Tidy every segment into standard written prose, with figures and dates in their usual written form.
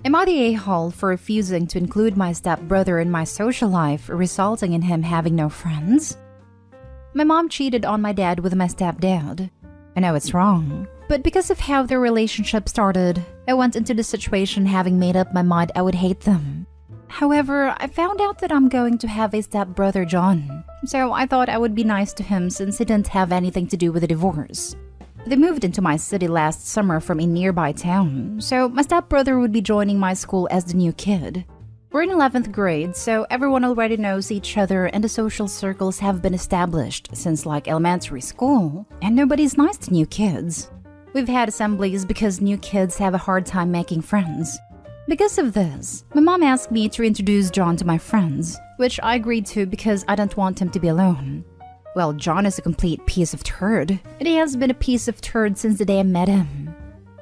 Am I the a-hole for refusing to include my stepbrother in my social life, resulting in him having no friends? My mom cheated on my dad with my stepdad. I know it's wrong, but because of how their relationship started, I went into the situation having made up my mind I would hate them. However, I found out that I'm going to have a stepbrother, John, so I thought I would be nice to him since he didn't have anything to do with the divorce. They moved into my city last summer from a nearby town, so my stepbrother would be joining my school as the new kid. We're in 11th grade, so everyone already knows each other and the social circles have been established since like elementary school, and nobody's nice to new kids. We've had assemblies because new kids have a hard time making friends. Because of this, my mom asked me to introduce John to my friends, which I agreed to because I don't want him to be alone. Well, John is a complete piece of turd, and he has been a piece of turd since the day I met him.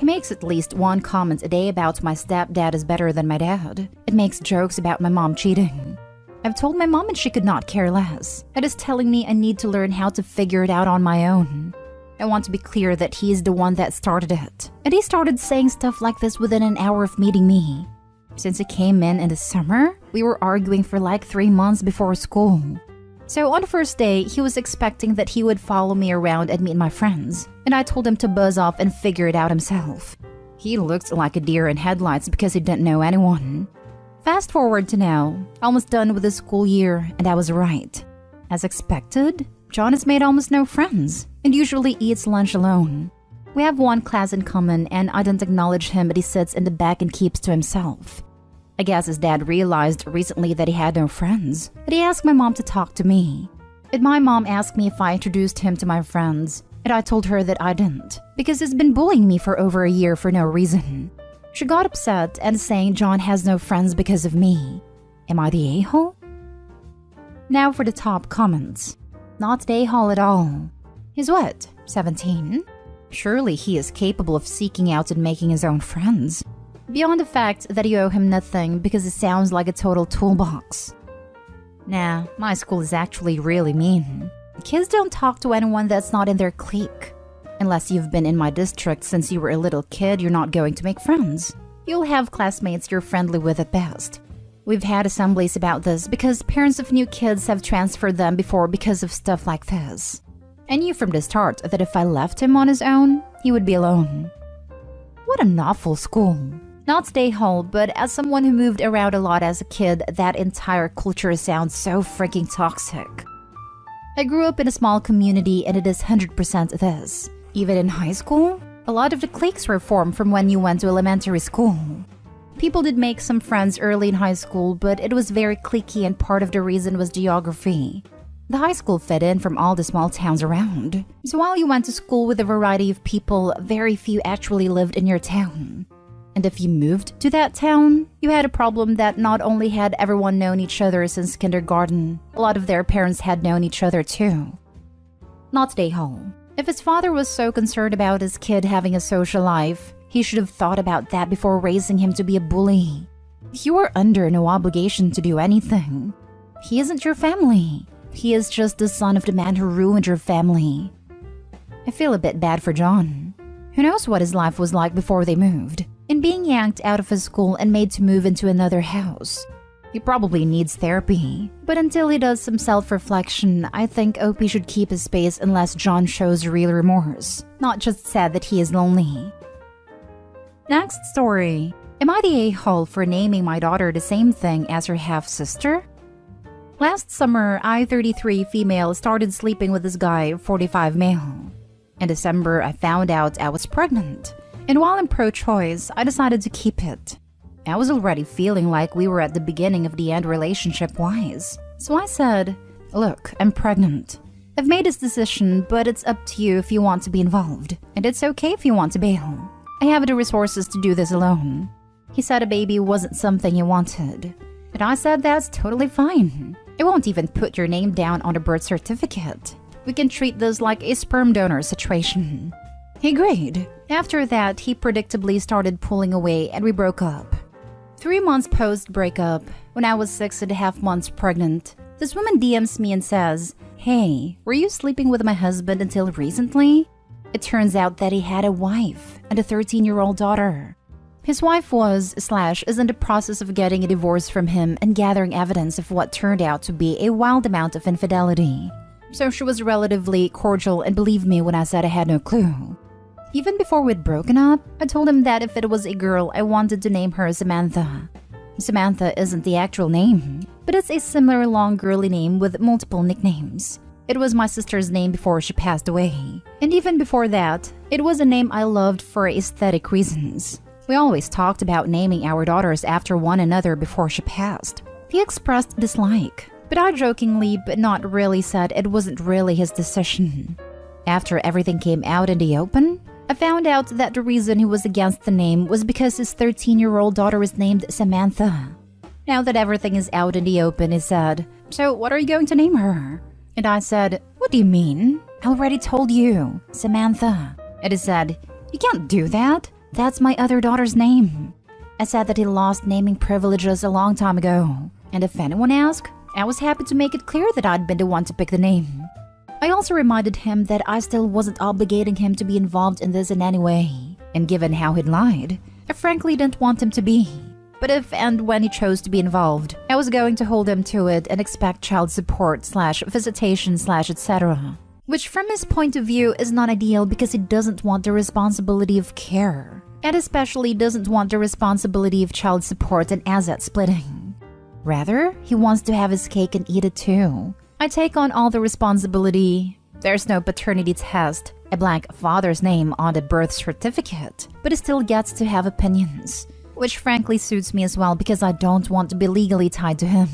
He makes at least one comment a day about my stepdad is better than my dad. It makes jokes about my mom cheating. I've told my mom and she could not care less. It is telling me I need to learn how to figure it out on my own. I want to be clear that he is the one that started it. And he started saying stuff like this within an hour of meeting me. Since he came in the summer, we were arguing for like 3 months before school. So on the first day, he was expecting that he would follow me around and meet my friends, and I told him to buzz off and figure it out himself. He looked like a deer in headlights because he didn't know anyone. Fast forward to now, almost done with the school year, and I was right. As expected, John has made almost no friends, and usually eats lunch alone. We have one class in common, and I don't acknowledge him, but he sits in the back and keeps to himself. I guess his dad realized recently that he had no friends, but he asked my mom to talk to me. And my mom asked me if I introduced him to my friends, and I told her that I didn't, because he's been bullying me for over a year for no reason. She got upset and saying John has no friends because of me. Am I the a-hole? Now for the top comments. Not the a-hole at all. He's what, 17? Surely he is capable of seeking out and making his own friends. Beyond the fact that you owe him nothing because it sounds like a total toolbox. Nah, my school is actually really mean. Kids don't talk to anyone that's not in their clique. Unless you've been in my district since you were a little kid, you're not going to make friends. You'll have classmates you're friendly with at best. We've had assemblies about this because parents of new kids have transferred them before because of stuff like this. I knew from the start that if I left him on his own, he would be alone. What an awful school. Not stay home, but as someone who moved around a lot as a kid, that entire culture sounds so freaking toxic. I grew up in a small community and it is 100% this. Even in high school, a lot of the cliques were formed from when you went to elementary school. People did make some friends early in high school, but it was very cliquey and part of the reason was geography. The high school fed in from all the small towns around. So while you went to school with a variety of people, very few actually lived in your town. And if you moved to that town, you had a problem that not only had everyone known each other since kindergarten, a lot of their parents had known each other too. Not stay home. If his father was so concerned about his kid having a social life, he should have thought about that before raising him to be a bully. You are under no obligation to do anything. He isn't your family. He is just the son of the man who ruined your family. I feel a bit bad for John. Who knows what his life was like before they moved? In being yanked out of his school and made to move into another house. He probably needs therapy, but until he does some self-reflection, I think OP should keep his space unless John shows real remorse, not just sad that he is lonely. Next story. Am I the a-hole for naming my daughter the same thing as her half-sister? Last summer, I, 33 female, started sleeping with this guy, 45 male. In December, I found out I was pregnant. And while I'm pro-choice, I decided to keep it. I was already feeling like we were at the beginning of the end relationship-wise. So I said, look, I'm pregnant. I've made this decision, but it's up to you if you want to be involved. And it's okay if you want to bail. I have the resources to do this alone. He said a baby wasn't something he wanted. And I said that's totally fine. I won't even put your name down on a birth certificate. We can treat this like a sperm donor situation. He agreed. After that, he predictably started pulling away and we broke up. 3 months post-breakup, when I was 6.5 months pregnant, this woman DMs me and says, "Hey, were you sleeping with my husband until recently?" It turns out that he had a wife and a 13-year-old daughter. His wife was/is in the process of getting a divorce from him and gathering evidence of what turned out to be a wild amount of infidelity. So she was relatively cordial and believed me when I said I had no clue. Even before we'd broken up, I told him that if it was a girl, I wanted to name her Samantha. Samantha isn't the actual name, but it's a similar long girly name with multiple nicknames. It was my sister's name before she passed away. And even before that, it was a name I loved for aesthetic reasons. We always talked about naming our daughters after one another before she passed. He expressed dislike, but I jokingly but not really said it wasn't really his decision. After everything came out in the open, I found out that the reason he was against the name was because his 13-year-old daughter was named Samantha. Now that everything is out in the open, he said, "So what are you going to name her?" And I said, "What do you mean? I already told you, Samantha." And he said, "You can't do that. That's my other daughter's name." I said that he lost naming privileges a long time ago. And if anyone asked, I was happy to make it clear that I'd been the one to pick the name. I also reminded him that I still wasn't obligating him to be involved in this in any way. And given how he'd lied, I frankly didn't want him to be. But if and when he chose to be involved, I was going to hold him to it and expect child support/visitation/etc. Which from his point of view is not ideal because he doesn't want the responsibility of care. And especially doesn't want the responsibility of child support and asset splitting. Rather, he wants to have his cake and eat it too. I take on all the responsibility. There's no paternity test, a blank father's name on the birth certificate, but he still gets to have opinions, which frankly suits me as well because I don't want to be legally tied to him.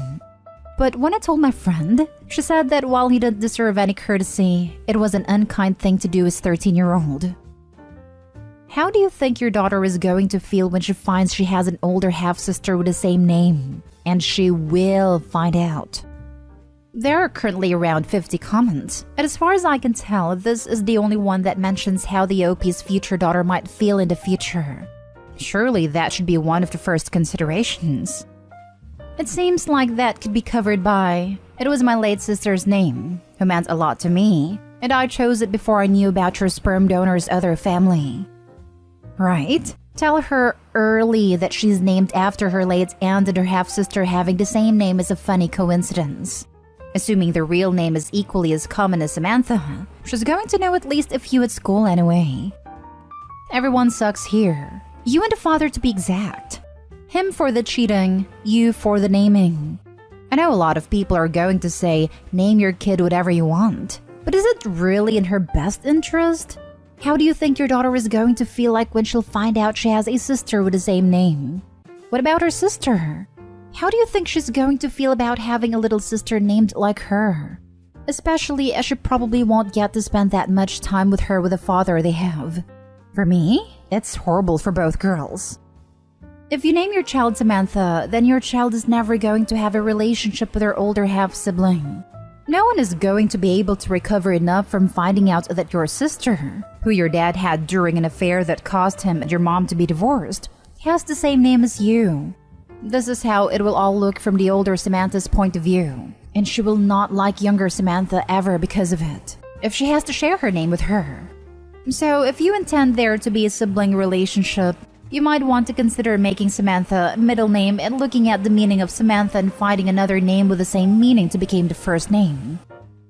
But when I told my friend, she said that while he didn't deserve any courtesy, it was an unkind thing to do as 13-year-old. How do you think your daughter is going to feel when she finds she has an older half-sister with the same name? And she will find out. There are currently around 50 comments, and as far as I can tell, this is the only one that mentions how the OP's future daughter might feel in the future. Surely that should be one of the first considerations. It seems like that could be covered by, "It was my late sister's name, who meant a lot to me, and I chose it before I knew about your sperm donor's other family." Right? Tell her early that she's named after her late aunt and her half-sister having the same name is a funny coincidence. Assuming the real name is equally as common as Samantha, she's going to know at least a few at school anyway. Everyone sucks here. You and the father to be exact. Him for the cheating, you for the naming. I know a lot of people are going to say, name your kid whatever you want. But is it really in her best interest? How do you think your daughter is going to feel like when she'll find out she has a sister with the same name? What about her sister? How do you think she's going to feel about having a little sister named like her? Especially as she probably won't get to spend that much time with her with the father they have. For me, it's horrible for both girls. If you name your child Samantha, then your child is never going to have a relationship with her older half-sibling. No one is going to be able to recover enough from finding out that your sister, who your dad had during an affair that caused him and your mom to be divorced, has the same name as you. This is how it will all look from the older Samantha's point of view, and she will not like younger Samantha ever because of it, if she has to share her name with her. So if you intend there to be a sibling relationship, you might want to consider making Samantha a middle name and looking at the meaning of Samantha and finding another name with the same meaning to become the first name.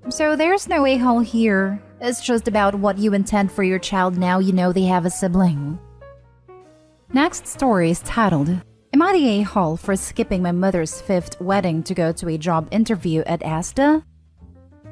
So there's no a-hole here. It's just about what you intend for your child now you know they have a sibling. Next story is titled, "Am I the a-hole for skipping my mother's 5th wedding to go to a job interview at AITA?"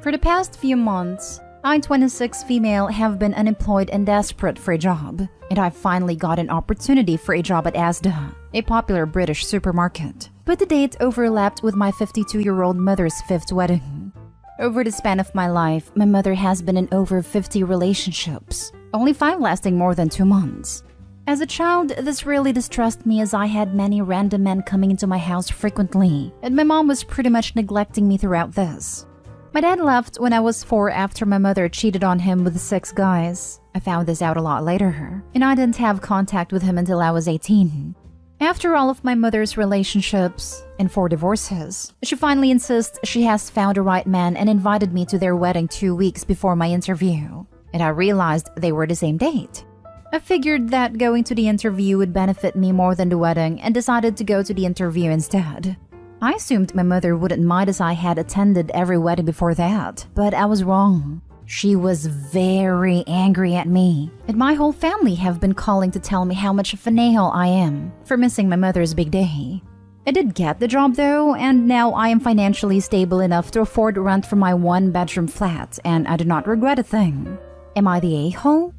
For the past few months, I, 26 female, have been unemployed and desperate for a job, and I finally got an opportunity for a job at AITA, a popular British supermarket. But the date overlapped with my 52-year-old mother's 5th wedding. Over the span of my life, my mother has been in over 50 relationships, only 5 lasting more than 2 months. As a child, this really distressed me as I had many random men coming into my house frequently, and my mom was pretty much neglecting me throughout this. My dad left when I was 4 after my mother cheated on him with 6 guys. I found this out a lot later, and I didn't have contact with him until I was 18. After all of my mother's relationships and 4 divorces, she finally insists she has found the right man and invited me to their wedding 2 weeks before my interview. And I realized they were the same date. I figured that going to the interview would benefit me more than the wedding and decided to go to the interview instead. I assumed my mother wouldn't mind as I had attended every wedding before that, but I was wrong. She was very angry at me, and my whole family have been calling to tell me how much of an a-hole I am for missing my mother's big day. I did get the job though, and now I am financially stable enough to afford rent for my one-bedroom flat, and I do not regret a thing. Am I the a-hole?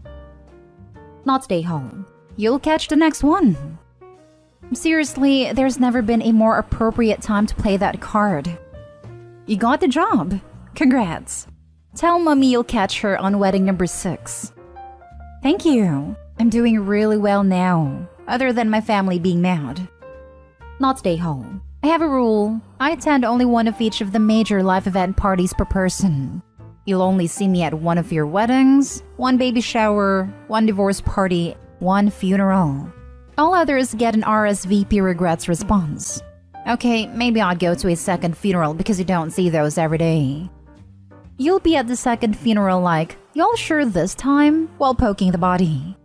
Not the a-hole. You'll catch the next one. Seriously, there's never been a more appropriate time to play that card. You got the job. Congrats. Tell mommy you'll catch her on wedding number 6. Thank you. I'm doing really well now, other than my family being mad. Not stay home. I have a rule. I attend only one of each of the major life event parties per person. You'll only see me at one of your weddings, one baby shower, one divorce party, one funeral. All others get an RSVP regrets response. Okay, maybe I'd go to a second funeral because you don't see those every day. You'll be at the second funeral like, y'all sure this time? While poking the body.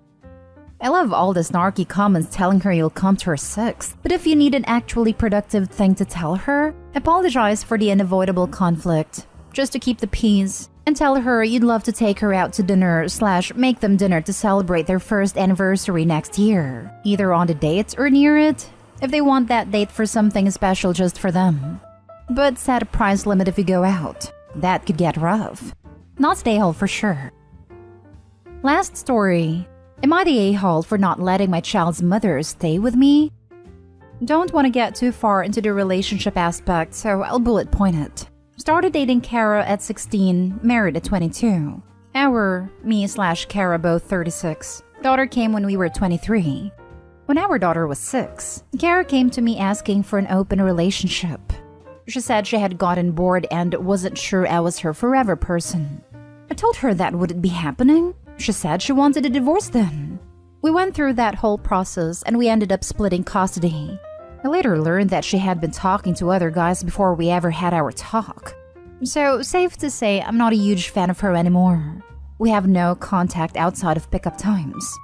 I love all the snarky comments telling her you'll come to her 6th, but if you need an actually productive thing to tell her, apologize for the unavoidable conflict, just to keep the peace, and tell her you'd love to take her out to dinner / make them dinner to celebrate their 1st anniversary next year, either on the date or near it, if they want that date for something special just for them. But set a price limit if you go out. That could get rough. Not the a-hole for sure. Last story. Am I the a-hole for not letting my child's mother stay with me? Don't want to get too far into the relationship aspect, so I'll bullet point it. Started dating Kara at 16, married at 22. Me/Kara both 36. Daughter came when we were 23. When our daughter was 6, Kara came to me asking for an open relationship. She said she had gotten bored and wasn't sure I was her forever person. I told her that wouldn't be happening. She said she wanted a divorce then. We went through that whole process and we ended up splitting custody. I later learned that she had been talking to other guys before we ever had our talk. So, safe to say, I'm not a huge fan of her anymore. We have no contact outside of pickup times.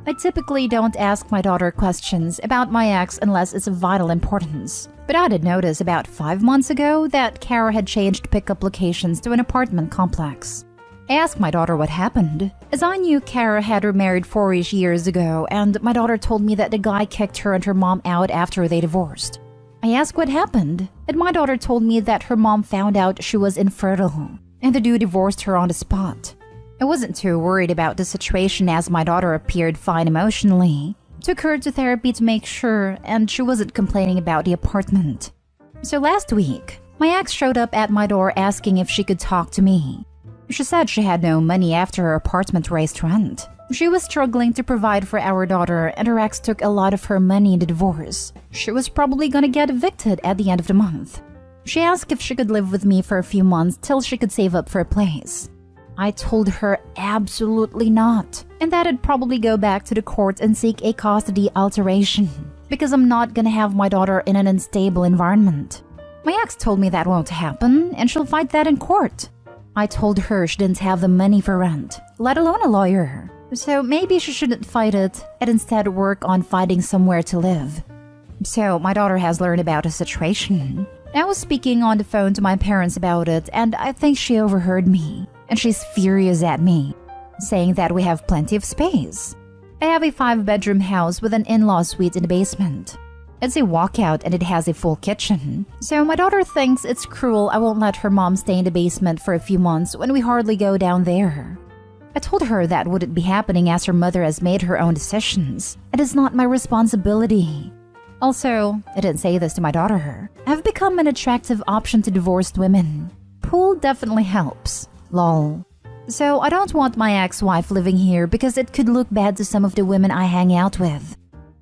I typically don't ask my daughter questions about my ex unless it's of vital importance. But I did notice about 5 months ago that Kara had changed pickup locations to an apartment complex. I asked my daughter what happened, as I knew Kara had remarried 4-ish years ago, and my daughter told me that the guy kicked her and her mom out after they divorced. I asked what happened, and my daughter told me that her mom found out she was infertile, and the dude divorced her on the spot. I wasn't too worried about the situation as my daughter appeared fine emotionally. Took her to therapy to make sure, and she wasn't complaining about the apartment. So last week, my ex showed up at my door asking if she could talk to me. She said she had no money after her apartment raised rent. She was struggling to provide for our daughter, and her ex took a lot of her money in the divorce. She was probably gonna get evicted at the end of the month. She asked if she could live with me for a few months till she could save up for a place. I told her absolutely not, and that I'd probably go back to the court and seek a custody alteration, because I'm not gonna have my daughter in an unstable environment. My ex told me that won't happen, and she'll fight that in court. I told her she didn't have the money for rent, let alone a lawyer, so maybe she shouldn't fight it and instead work on finding somewhere to live. So my daughter has learned about the situation. I was speaking on the phone to my parents about it, and I think she overheard me. And she's furious at me, saying that we have plenty of space. I have a 5-bedroom house with an in-law suite in the basement. It's a walkout and it has a full kitchen. So my daughter thinks it's cruel I won't let her mom stay in the basement for a few months when we hardly go down there. I told her that wouldn't be happening as her mother has made her own decisions. It is not my responsibility. Also, I didn't say this to my daughter. I've become an attractive option to divorced women. Pool definitely helps. Lol. So I don't want my ex-wife living here because it could look bad to some of the women I hang out with.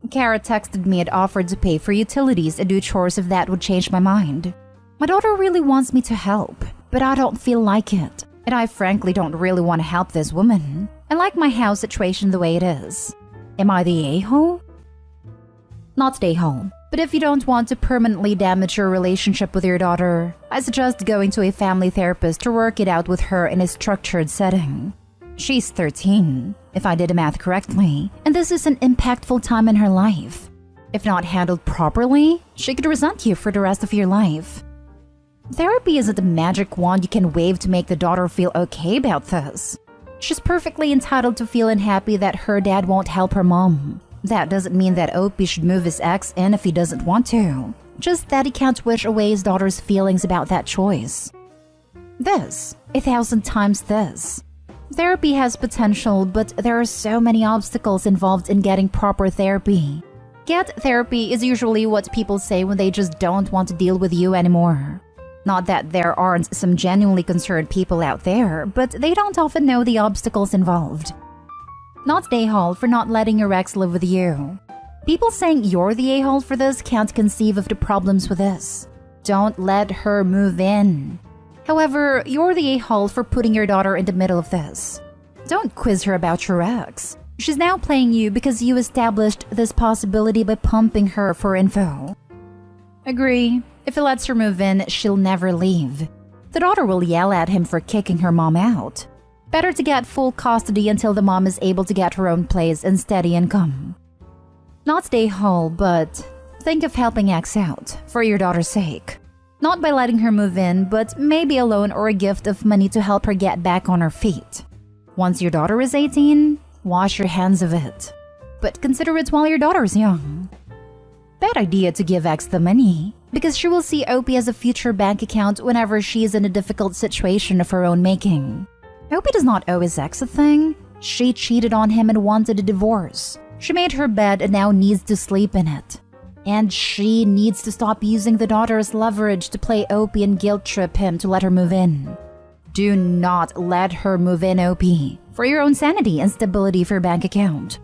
Kara texted me and offered to pay for utilities and do chores if that would change my mind. My daughter really wants me to help, but I don't feel like it. And I frankly don't really want to help this woman. I like my house situation the way it is. Am I the a-hole? Not the a-hole. But if you don't want to permanently damage your relationship with your daughter, I suggest going to a family therapist to work it out with her in a structured setting. She's 13, if I did the math correctly, and this is an impactful time in her life. If not handled properly, she could resent you for the rest of your life. Therapy isn't a magic wand you can wave to make the daughter feel okay about this. She's perfectly entitled to feel unhappy that her dad won't help her mom. That doesn't mean that Opie should move his ex in if he doesn't want to. Just that he can't wish away his daughter's feelings about that choice. This, 1,000 times this. Therapy has potential, but there are so many obstacles involved in getting proper therapy. Get therapy is usually what people say when they just don't want to deal with you anymore. Not that there aren't some genuinely concerned people out there, but they don't often know the obstacles involved. Not the a-hole for not letting your ex live with you. People saying you're the a-hole for this can't conceive of the problems with this. Don't let her move in. However, you're the a-hole for putting your daughter in the middle of this. Don't quiz her about your ex. She's now playing you because you established this possibility by pumping her for info. Agree. If he lets her move in, she'll never leave. The daughter will yell at him for kicking her mom out. Better to get full custody until the mom is able to get her own place and steady income. Not stay whole, but think of helping ex out, for your daughter's sake. Not by letting her move in, but maybe a loan or a gift of money to help her get back on her feet. Once your daughter is 18, wash your hands of it. But consider it while your daughter is young. Bad idea to give ex the money, because she will see Opie as a future bank account whenever she is in a difficult situation of her own making. Opie does not owe his ex a thing. She cheated on him and wanted a divorce. She made her bed and now needs to sleep in it. And she needs to stop using the daughter as leverage to play Opie and guilt trip him to let her move in. Do not let her move in, Opie, for your own sanity and stability for your bank account.